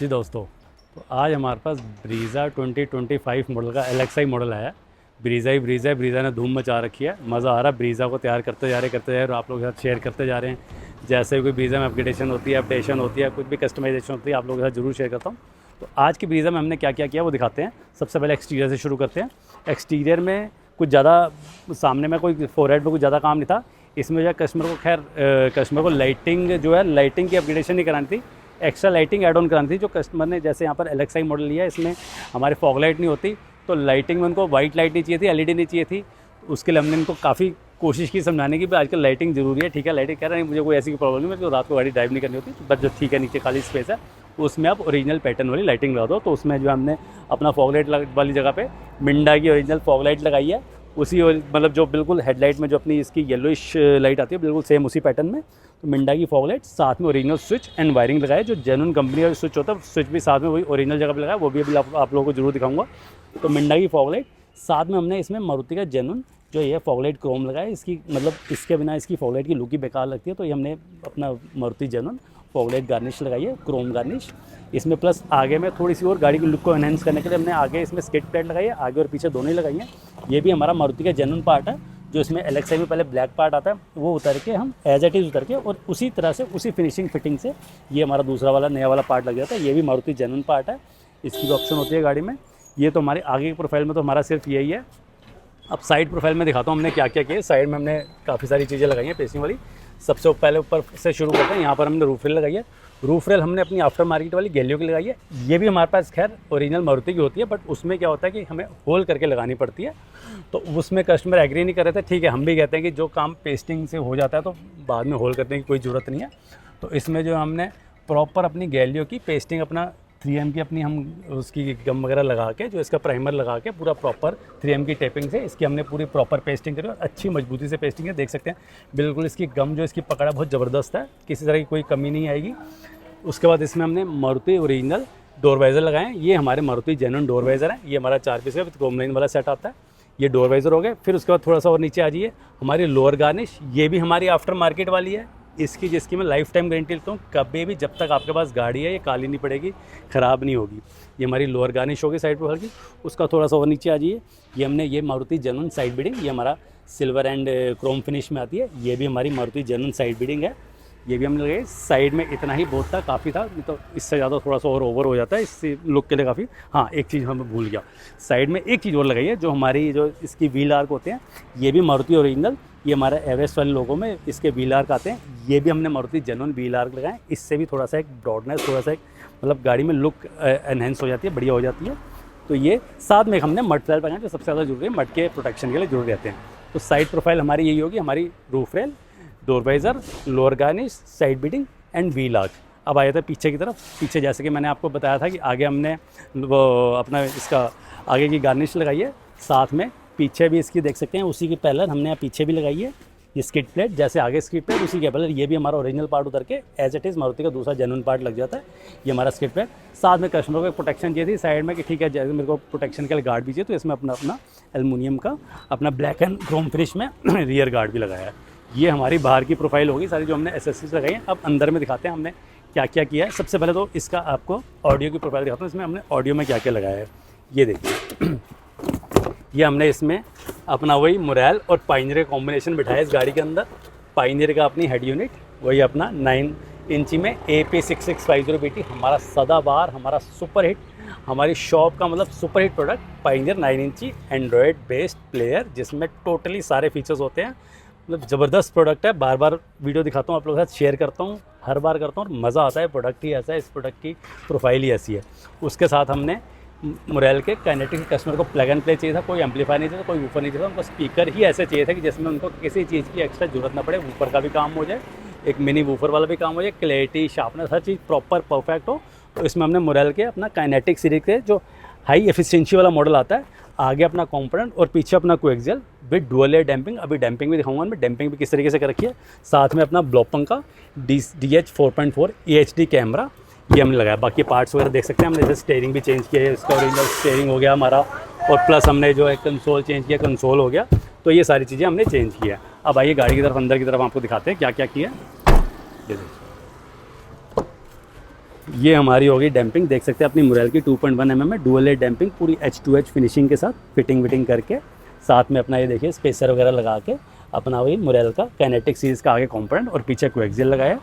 जी दोस्तों, तो आज हमारे पास ब्रीज़ा 2025 मॉडल का LXi मॉडल आया है। ब्रीज़ा ने धूम मचा रखी है। मज़ा आ रहा है, ब्रीज़ा को तैयार करते जा रहे हैं और आप लोगों के साथ शेयर करते जा रहे हैं। जैसे कोई ब्रीज़ा में अपडेशन होती है, कुछ भी कस्टमाइजेशन होती है, आप लोगों के साथ ज़रूर शेयर करता हूँ। तो आज की ब्रीज़ा में हमने क्या क्या किया वो दिखाते हैं। सबसे पहले एक्सटीरियर से शुरू करते हैं। एक्सटीरियर में कुछ ज़्यादा सामने में कोई फोरहेड में कुछ ज़्यादा काम नहीं था। इसमें जो है कस्टमर को लाइटिंग की अपग्रेडेशन नहीं करानी थी, एक्स्ट्रा लाइटिंग ऐड ऑन करानी थी। जो कस्टमर ने जैसे यहाँ पर LXi मॉडल लिया है, इसमें हमारे फॉग लाइट नहीं होती, तो लाइटिंग में उनको वाइट लाइट नहीं चाहिए थी, LED नहीं चाहिए थी। उसके लिए हमने इनको काफ़ी कोशिश की समझाने की भी आजकल लाइटिंग ज़रूरी है। ठीक है, लाइटिंग कह रहे हैं, मुझे कोई ऐसी प्रॉब्लम नहीं, मेरे को रात को गाड़ी ड्राइव नहीं करनी होती, बट जो ठीक है नीचे खाली स्पेस है उसमें आप ओरिजिनल पैटर्न वाली लाइटिंग लगा दो। तो उसमें जो हमने अपना फॉग लाइट वाली जगह पे मिंडा की ओरिजिनल फॉग लाइट लगाई है। उसी मतलब जो बिल्कुल हेडलाइट में जो अपनी इसकी येलोइश लाइट आती है, बिल्कुल सेम उसी पैटर्न में। तो मिंडा की फॉग लाइट, साथ में ओरिजिनल स्विच एंड वायरिंग लगाए। जो जेन्युइन कंपनी का स्विच होता है, स्विच भी साथ में वही ओरिजिनल जगह पे लगाया, वो भी अभी आप लोगों को जरूर दिखाऊंगा। तो मिंडा की फॉग लाइट, साथ में हमने इसमें मारुति का जेन्युइन जो ये फॉग लाइट क्रोम लगाया। इसकी मतलब इसके बिना इसकी फॉग लाइट की लुक ही बेकार लगती है, तो ये हमने अपना Maruti genuine fog light garnish लगाई है, क्रोम गार्निश इसमें। प्लस आगे में थोड़ी सी और गाड़ी की लुक को एनहेंस करने के लिए हमने आगे इसमें स्किड प्लेट लगाई है, आगे और पीछे दोनों ही लगाई है। ये भी हमारा मारुति का जेन्युइन पार्ट है। जो इसमें LXi में पहले ब्लैक पार्ट आता है, वो उतर के हम एज इट इज़ उतर के और उसी तरह से उसी फिनिशिंग फिटिंग से ये हमारा दूसरा वाला नया वाला पार्ट लग जाता है। ये भी मारुति जेन्युइन पार्ट है, इसकी भी ऑप्शन होती है गाड़ी में। ये तो हमारे आगे की प्रोफाइल में तो हमारा सिर्फ यही है। अब साइड प्रोफाइल में दिखाता हूँ हमने क्या क्या किया। साइड में हमने काफ़ी सारी चीज़ें लगाई हैं पेस्टिंग वाली। सबसे पहले ऊपर से शुरू करते हैं। यहाँ पर हमने रूफ रेल लगाई है। रूफ रेल हमने अपनी आफ्टर मार्केट वाली गैलियो की लगाई है। ये भी हमारे पास खैर ओरिजिनल मारुति की होती है, बट उसमें क्या होता है कि हमें होल करके लगानी पड़ती है, तो उसमें कस्टमर एग्री नहीं कर रहे थे। ठीक है, हम भी कहते हैं कि जो काम पेस्टिंग से हो जाता है तो बाद में होल करने की कोई ज़रूरत नहीं है। तो इसमें जो हमने प्रॉपर अपनी गैलियो की पेस्टिंग, अपना 3M की अपनी हम उसकी गम वगैरह लगा के, जो इसका प्राइमर लगा के पूरा प्रॉपर 3M की टेपिंग से इसकी हमने पूरी प्रॉपर पेस्टिंग करी और अच्छी मजबूती से पेस्टिंग है। देख सकते हैं बिल्कुल इसकी गम जो इसकी पकड़ा बहुत ज़बरदस्त है, किसी तरह की कोई कमी नहीं आएगी। उसके बाद इसमें हमने मारुति ओरिजिनल डोर वाइज़र लगाए हैं। ये हमारे मारुति जेन्युइन डोर वाइज़र है। ये हमारा 4 पीस का विद क्रोम लाइन वाला सेट आता है। ये डोर वाइज़र हो गए। फिर उसके बाद थोड़ा सा और नीचे आ जाइए, हमारी लोअर गार्निश, ये भी हमारी आफ्टर मार्केट वाली है। जिसकी मैं लाइफ टाइम गारंटी लेता हूँ, कभी भी जब तक आपके पास गाड़ी है ये काली नहीं पड़ेगी, ख़राब नहीं होगी। ये हमारी लोअर गार्निश होगी साइड प्रोफाइल की। उसका थोड़ा सा और नीचे आ जाइए, ये हमने ये मारुति जेन्युइन साइड बीडिंग, ये हमारा सिल्वर एंड क्रोम फिनिश में आती है। ये भी हमारी मारुति जेन्युइन साइड बीडिंग है। ये भी हमने लगाई। साइड में इतना ही बहुत था, काफ़ी था, तो इससे ज़्यादा थोड़ा सा और ओवर हो जाता है, इससे लुक के लिए काफ़ी। हाँ, एक चीज़ हमें भूल गया, साइड में एक चीज़ और लगाई है, जो हमारी जो इसकी व्हील आर्क होते हैं, ये भी मारुति ओरिजिनल, ये हमारा एवेस्ट वाले लोगों में इसके व्हील आर्क आते हैं। ये भी हमने मारुति जेन्युइन व्हील आर्क लगाए। इससे भी थोड़ा सा एक ब्रॉडनेस, थोड़ा सा एक मतलब गाड़ी में लुक एनहेंस हो जाती है, बढ़िया हो जाती है। तो ये साथ में हमने मड फ्लैट लगाए, जो सबसे ज़्यादा जरूरी है, मड के प्रोटेक्शन के लिए जरूर रहते हैं। तो साइड प्रोफाइल हमारी यही होगी, हमारी roof rail, door visor, lower garnish, side beading and wheel arch. अब आ जाता है पीछे की तरफ। पीछे जैसे कि मैंने आपको बताया था कि आगे हमने वो अपना इसका आगे की गार्निश लगाई है, साथ में पीछे भी इसकी देख सकते हैं उसी की पैरेलल हमने यहाँ पीछे भी लगाई है। ये स्किड प्लेट, जैसे आगे स्किड प्लेट उसी के पैरेलल ये भी हमारा ओरिजिनल पार्ट उतर के एज इट इज़ मारुति का दूसरा जेन्युइन पार्ट लग जाता है। ये हमारा स्किड प्लेट। साथ में कस्टमर को प्रोटेक्शन चाहिए थी साइड में कि ठीक है, जैसे मेरे को प्रोटेक्शन के लिए गार्ड भी चाहिए, तो इसमें अपना एल्युमिनियम का अपना ब्लैक एंड क्रोम फिनिश में रियर गार्ड भी लगाया है। ये हमारी बाहर की प्रोफाइल होगी सारी, जो हमने एसेसरीज लगाई हैं। अब अंदर में दिखाते हैं हमने क्या क्या किया है। सबसे पहले तो इसका आपको ऑडियो की प्रोफाइल दिखाता हूँ। इसमें हमने ऑडियो में क्या क्या लगाया है, ये देखिए। ये हमने इसमें अपना वही मोरल और पाइनियर का कॉम्बिनेशन बिठाया इस गाड़ी के अंदर। पाइनियर का अपनी हेड यूनिट, वही अपना 9 इंची में AP6650BT, हमारा सदाबहार, हमारा सुपर हिट, हमारी शॉप का मतलब सुपर हिट प्रोडक्ट पाइनियर 9 इंची एंड्रॉयड बेस्ड प्लेयर, जिसमें टोटली सारे फीचर्स होते हैं। मतलब ज़बरदस्त प्रोडक्ट है। बार बार वीडियो दिखाता हूँ, आप लोगों के साथ शेयर करता हूँ, हर बार करता हूँ और मज़ा आता है। प्रोडक्ट ही ऐसा है, इस प्रोडक्ट की प्रोफाइल ही ऐसी है। उसके साथ हमने मोरल के काइनेटिक, कस्टमर को प्लग एंड प्ले चाहिए था, कोई एम्पलीफायर नहीं चाहिए था, कोई वूफर नहीं चाहिए था, उनको स्पीकर ही ऐसे चाहिए था कि जिसमें उनको किसी चीज़ की एक्स्ट्रा जरूरत ना पड़े। वूफर का भी काम हो जाए, एक मिनी वूफर वाला भी काम हो जाए, क्लैरिटी, शार्पनेस, हर चीज़ प्रॉपर परफेक्ट हो। तो इसमें हमने मोरल के अपना काइनेटिक सीरीज के जो हाई एफिशिएंसी वाला मॉडल आता है, आगे अपना कॉम्पोनेंट और पीछे अपना coaxial with dual air damping. अभी डैम्पिंग भी दिखाऊंगा मैं, डैम्पिंग भी किस तरीके से कर रखी है। साथ में अपना ब्लॉपंग का DH 4.4 EHD कैमरा ये हमने लगाया। बाकी पार्ट्स वगैरह देख सकते हैं। हमने जैसे स्टीयरिंग भी चेंज किया है, इसका ओरिजिनल स्टीयरिंग हो गया हमारा, और प्लस हमने जो है कंसोल चेंज किया, कंसोल हो गया। तो ये सारी चीज़ें हमने चेंज किया। अब आइए गाड़ी की तरफ, अंदर की तरफ आपको दिखाते हैं क्या क्या किया। ये हमारी होगी डैम्पिंग, देख सकते हैं अपनी मुरेल की 2.1 mm में डुअल एयर डैम्पिंग पूरी H2H फिनिशिंग के साथ फिटिंग विटिंग करके, साथ में अपना ये देखिए स्पेसर वगैरह लगा के अपना वही मुरेल का काइनेटिक सीरीज़ का आगे कंपोनेंट और पीछे कोएक्सियल लगाया।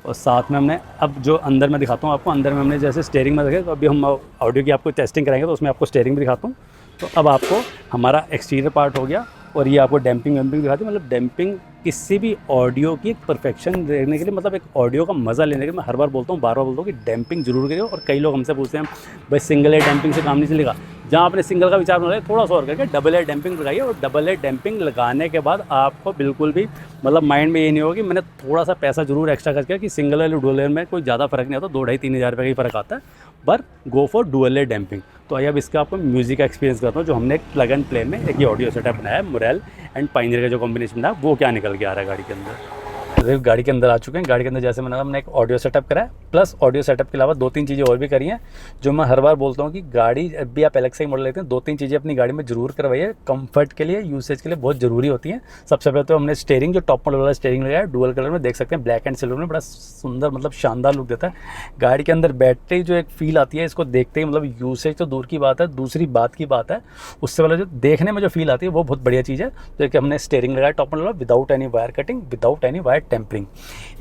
और साथ में हमने अब जो अंदर मैं दिखाता हूँ आपको, अंदर में हमने जैसे स्टीयरिंग में देखे, तो अभी हम ऑडियो की आपको टेस्टिंग कराएंगे तो उसमें आपको स्टीयरिंग भी दिखाता हूँ। तो अब आपको हमारा एक्सटीरियर पार्ट हो गया और ये आपको डैम्पिंग वैम्पिंग दिखाती है। मतलब डैम्पिंग किसी भी ऑडियो की एक परफेक्शन देखने के लिए, मतलब एक ऑडियो का मज़ा लेने के लिए मैं हर बार बोलता हूँ, बार बार बोलता हूँ कि डैम्पिंग जरूर करिए। और कई लोग हमसे पूछते हैं भाई सिंगल एयर डैम्पिंग से काम नहीं चलेगा, जहाँ आपने सिंगल का विचार बना लिया थोड़ा सा और करके डबल एयर डैम्पिंग लगाइए। और डबल एयर डैम्पिंग लगाने के बाद आपको बिल्कुल भी मतलब माइंड में ये नहीं होगा कि मैंने थोड़ा सा पैसा जरूर एक्स्ट्रा खर्च किया, कि सिंगल एयर डुअल एयर में कोई ज़्यादा फर्क नहीं आता, 2-2.5-3 हज़ार रुपये का ही फ़र्क आता है, पर go for dual air damping. तो आइए अब इसका आपको म्यूज़िक का एक्सपीरियंस करता हूँ, जो हमने एक प्लग एंड प्ले में एक ये ऑडियो सेटअप बनाया है, मुरेल एंड पायनियर का जो कॉम्बिनेशन था वो क्या निकल के आ रहा है गाड़ी के अंदर। तो गाड़ी के अंदर आ चुके हैं। गाड़ी के अंदर जैसे मैंने हमने एक ऑडियो सेटअप करा है, प्लस ऑडियो सेटअप के अलावा 2-3 चीज़ें और भी करी हैं, जो मैं हर बार बोलता हूँ कि गाड़ी जब भी आप एलेक्सा मॉडल लेते हैं 2-3 चीज़ें अपनी गाड़ी में जरूर करवाइए, कंफर्ट के लिए, यूसेज के लिए बहुत ज़रूरी होती हैं। सबसे पहले तो हमने स्टीयरिंग, जो टॉप मॉडल वाला स्टीयरिंग लगाया है डुअल कलर में, देख सकते हैं ब्लैक एंड सिल्वर में, बड़ा सुंदर मतलब शानदार लुक देता है। गाड़ी के अंदर बैटरी जो एक फील आती है इसको देखते ही, मतलब यूसेज तो दूर की बात है, दूसरी बात की बात है उससे पहले जो देखने में जो फील आती है वो बहुत बढ़िया चीज़ है। तो कि हमने स्टीयरिंग लगाया top model without any wire cutting, without any wire tampering.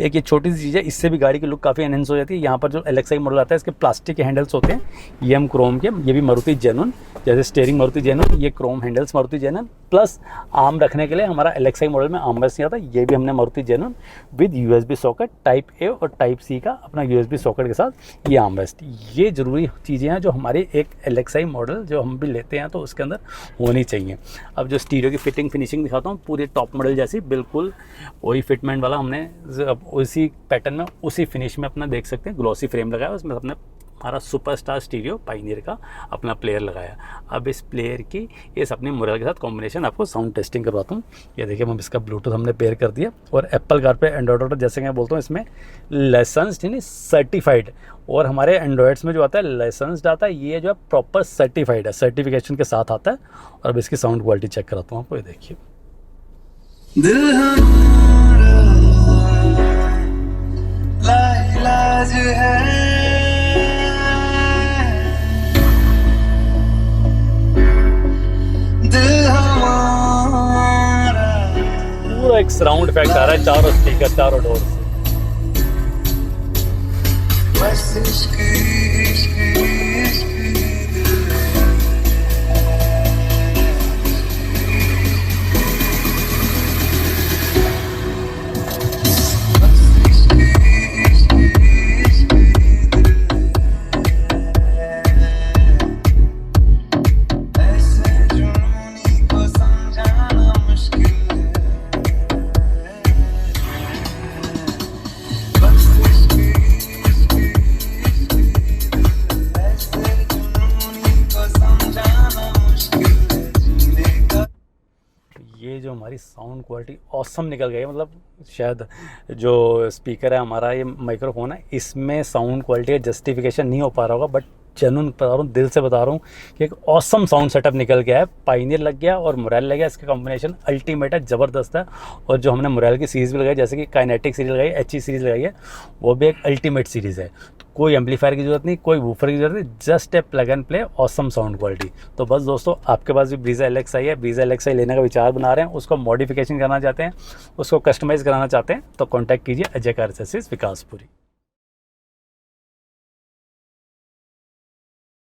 एक ये छोटी सी चीज़ है, इससे भी गाड़ी की लुक काफ़ी एनहेंस हो जाती है। यहाँ पर जो एलेक्सा मॉडल आता है इसके प्लास्टिक के हैंडल्स होते हैं, ये हम क्रोम के, ये भी मारुति जेन्युइन, जैसे स्टीयरिंग मारुति जेन्युइन, ये Chrome handles Maruti genuine, plus arm रखने के लिए हमारा एलेक्सा मॉडल में आर्म रेस्ट नहीं आता, ये भी हमने Maruti genuine with USB socket type A और टाइप C का अपना USB सॉकेट के साथ ये आर्म रेस्ट। ये ज़रूरी चीज़ें हैं जो हमारे एक एलेक्सा मॉडल जो हम भी लेते हैं तो उसके अंदर होनी चाहिए। अब जो स्टीरियो की फिटिंग फिनिशिंग दिखाता हूँ, पूरे टॉप मॉडल जैसी बिल्कुल वही फिटमेंट वाला हमने उसी पैटर्न में उसी फिनिश में अपना देख सकते हैं ग्लॉसी फ्रेम लगाया, उसमें अपने हमारा सुपरस्टार स्टीरियो पायनियर का अपना प्लेयर लगाया। अब इस प्लेयर की इस अपने मुरेल के साथ कॉम्बिनेशन आपको साउंड टेस्टिंग करवाता हूँ। ये देखिए हम इसका ब्लूटूथ हमने पेयर कर दिया और एप्पल कार पे एंड्रॉइड ऑटो, जैसे कि मैं बोलता हूँ इसमें लाइसेंस्ड यानी सर्टिफाइड, और हमारे एंड्रॉइड्स में जो आता है लाइसेंस्ड आता है, ये जो है प्रॉपर सर्टिफाइड है, सर्टिफिकेशन के साथ आता है। और अब इसकी साउंड क्वालिटी चेक कराता हूँ आपको, ये देखिए। दिल इलाज है, दिल हमारा, पूरा एक साउंड इफेक्ट आ रहा है, चारों स्पीकर चारों डोर से। बस इश्क इश्क इश्क ये जो हमारी साउंड क्वालिटी ऑसम निकल गई है, मतलब शायद जो स्पीकर है हमारा, ये माइक्रोफोन है, इसमें साउंड क्वालिटी का जस्टिफिकेशन नहीं हो पा रहा होगा, बट जेन्युइन बता रहा हूँ, दिल से बता रहा हूँ कि एक ऑसम साउंड सेटअप निकल गया है। पायनियर लग गया और मुरेल लग गया, इसका कॉम्बिनेशन अल्टीमेट है, ज़बरदस्त है। और जो हमने मुरेल की सीरीज़ भी लगाई, जैसे कि काइनेटिक सीरीज़ लगाई, HE सीरीज़ लगाई है, वो भी एक अल्टीमेट सीरीज़ है। तो कोई एम्पलीफायर की ज़रूरत नहीं, कोई वूफर की ज़रूरत नहीं, just a plug and play, awesome sound quality. तो बस दोस्तों, आपके पास भी ब्रीज़ा LXi है, ब्रीज़ा LXi लेने का विचार बना रहे हैं, उसको मॉडिफिकेशन करना चाहते हैं, उसको कस्टमाइज़ कराना चाहते हैं, तो कॉन्टैक्ट कीजिए अजय कार एक्सेसरीज विकासपुरी।